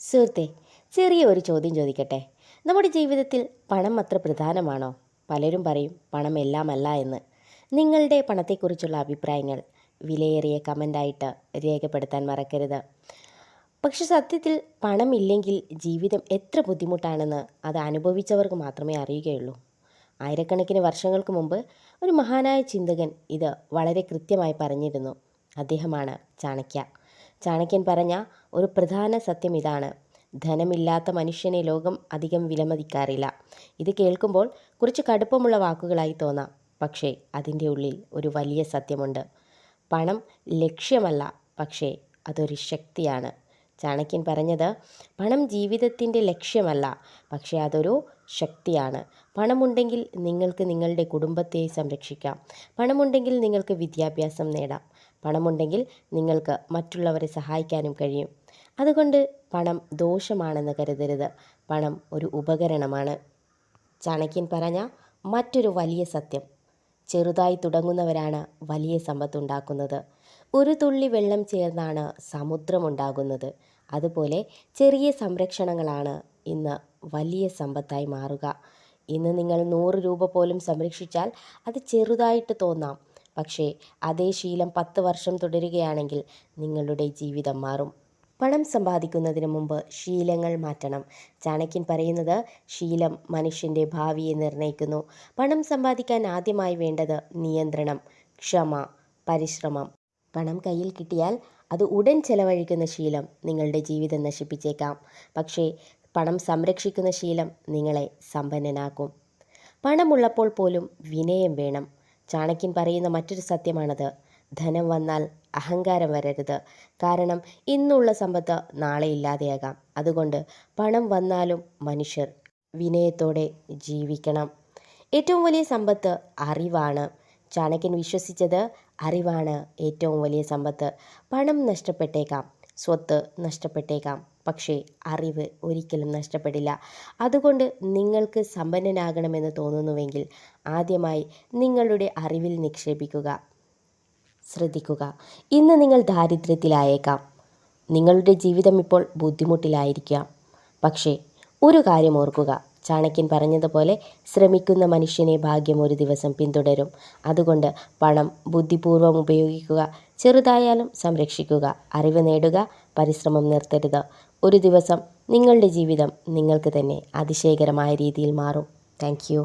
സുഹൃത്തെ, ചെറിയ ഒരു ചോദ്യം ചോദിക്കട്ടെ. നമ്മുടെ ജീവിതത്തിൽ പണം അത്ര പ്രധാനമാണോ? പലരും പറയും പണം എല്ലാമല്ല എന്ന്. നിങ്ങളുടെ പണത്തെക്കുറിച്ചുള്ള അഭിപ്രായങ്ങൾ വിലയേറിയ കമൻ്റായിട്ട് രേഖപ്പെടുത്താൻ മറക്കരുത്. പക്ഷെ സത്യത്തിൽ പണമില്ലെങ്കിൽ ജീവിതം എത്ര ബുദ്ധിമുട്ടാണെന്ന് അത് അനുഭവിച്ചവർക്ക് മാത്രമേ അറിയുകയുള്ളൂ. ആയിരക്കണക്കിന് വർഷങ്ങൾക്ക് മുമ്പ് ഒരു മഹാനായ ചിന്തകൻ ഇത് വളരെ കൃത്യമായി പറഞ്ഞിരുന്നു. അദ്ദേഹമാണ് ചാണക്യ. ചാണക്യൻ പറഞ്ഞ ഒരു പ്രധാന സത്യം ഇതാണ്: ധനമില്ലാത്ത മനുഷ്യനെ ലോകം അധികം വിലമതിക്കാറില്ല. ഇത് കേൾക്കുമ്പോൾ കുറച്ച് കടുപ്പമുള്ള വാക്കുകളായി തോന്നാം, പക്ഷേ അതിൻ്റെ ഉള്ളിൽ ഒരു വലിയ സത്യമുണ്ട്. പണം ലക്ഷ്യമല്ല, പക്ഷേ അതൊരു ശക്തിയാണ്. ചാണക്യൻ പറഞ്ഞത്, പണം ജീവിതത്തിൻ്റെ ലക്ഷ്യമല്ല, പക്ഷേ അതൊരു ശക്തിയാണ്. പണമുണ്ടെങ്കിൽ നിങ്ങൾക്ക് നിങ്ങളുടെ കുടുംബത്തെ സംരക്ഷിക്കാം. പണമുണ്ടെങ്കിൽ നിങ്ങൾക്ക് വിദ്യാഭ്യാസം നേടാം. പണമുണ്ടെങ്കിൽ നിങ്ങൾക്ക് മറ്റുള്ളവരെ സഹായിക്കാനും കഴിയും. അതുകൊണ്ട് പണം ദോഷമാണെന്ന് കരുതരുത്. പണം ഒരു ഉപകരണമാണ്. ചാണക്യൻ പറഞ്ഞ മറ്റൊരു വലിയ സത്യം: ചെറുതായി തുടങ്ങുന്നവരാണ് വലിയ സമ്പത്തുണ്ടാക്കുന്നത്. ഒരു തുള്ളി വെള്ളം ചേർന്നാണ് സമുദ്രമുണ്ടാകുന്നത്. അതുപോലെ ചെറിയ സംരക്ഷണങ്ങളാണ് ഇന്ന് വലിയ സമ്പത്തായി മാറുക. ഇന്ന് നിങ്ങൾ 100 രൂപ പോലും സംരക്ഷിച്ചാൽ അത് ചെറുതായിട്ട് തോന്നാം, പക്ഷേ അതേ ശീലം 10 വർഷം തുടരുകയാണെങ്കിൽ നിങ്ങളുടെ ജീവിതം മാറും. പണം സമ്പാദിക്കുന്നതിന് മുമ്പ് ശീലങ്ങൾ മാറ്റണം. ചാണക്യൻ പറയുന്നത്, ശീലം മനുഷ്യൻ്റെ ഭാവിയെ നിർണ്ണയിക്കുന്നു. പണം സമ്പാദിക്കാൻ ആദ്യമായി വേണ്ടത് നിയന്ത്രണം, ക്ഷമ, പരിശ്രമം. പണം കയ്യിൽ കിട്ടിയാൽ അത് ഉടൻ ചെലവഴിക്കുന്ന ശീലം നിങ്ങളുടെ ജീവിതം നശിപ്പിച്ചേക്കാം. പക്ഷേ പണം സംരക്ഷിക്കുന്ന ശീലം നിങ്ങളെ സമ്പന്നനാക്കും. പണമുള്ളപ്പോൾ പോലും വിനയം വേണം. ചാണക്യൻ പറയുന്ന മറ്റൊരു സത്യമാണത്: ധനം വന്നാൽ അഹങ്കാരം വരരുത്. കാരണം ഇന്നുള്ള സമ്പത്ത് നാളെ ഇല്ലാതെയാകാം. അതുകൊണ്ട് പണം വന്നാലും മനുഷ്യർ വിനയത്തോടെ ജീവിക്കണം. ഏറ്റവും വലിയ സമ്പത്ത് അറിവാണ്. ചാണക്യൻ വിശ്വസിച്ചത്, അറിവാണ് ഏറ്റവും വലിയ സമ്പത്ത്. പണം നഷ്ടപ്പെട്ടേക്കാം, സ്വത്ത് നഷ്ടപ്പെട്ടേക്കാം, പക്ഷേ അറിവ് ഒരിക്കലും നഷ്ടപ്പെടില്ല. അതുകൊണ്ട് നിങ്ങൾക്ക് സമ്പന്നനാകണമെന്ന് തോന്നുന്നുവെങ്കിൽ ആദ്യമായി നിങ്ങളുടെ അറിവിൽ നിക്ഷേപിക്കുക. ശ്രദ്ധിക്കുക, ഇന്ന് നിങ്ങൾ ദാരിദ്ര്യത്തിലായേക്കാം. നിങ്ങളുടെ ജീവിതം ഇപ്പോൾ ബുദ്ധിമുട്ടിലായിരിക്കാം. പക്ഷേ ഒരു കാര്യം ഓർക്കുക, ചാണക്യൻ പറഞ്ഞതുപോലെ ശ്രമിക്കുന്ന മനുഷ്യനെ ഭാഗ്യം ഒരു ദിവസം പിന്തുടരും. അതുകൊണ്ട് പണം ബുദ്ധിപൂർവ്വം ഉപയോഗിക്കുക. ചെറുതായാലും സംരക്ഷിക്കുക. അറിവ് നേടുക, പരിശ്രമം നിർത്തരുത്. ഒരു ദിവസം നിങ്ങളുടെ ജീവിതം നിങ്ങൾക്ക് തന്നെ അതിശയകരമായ രീതിയിൽ മാറും. Thank you.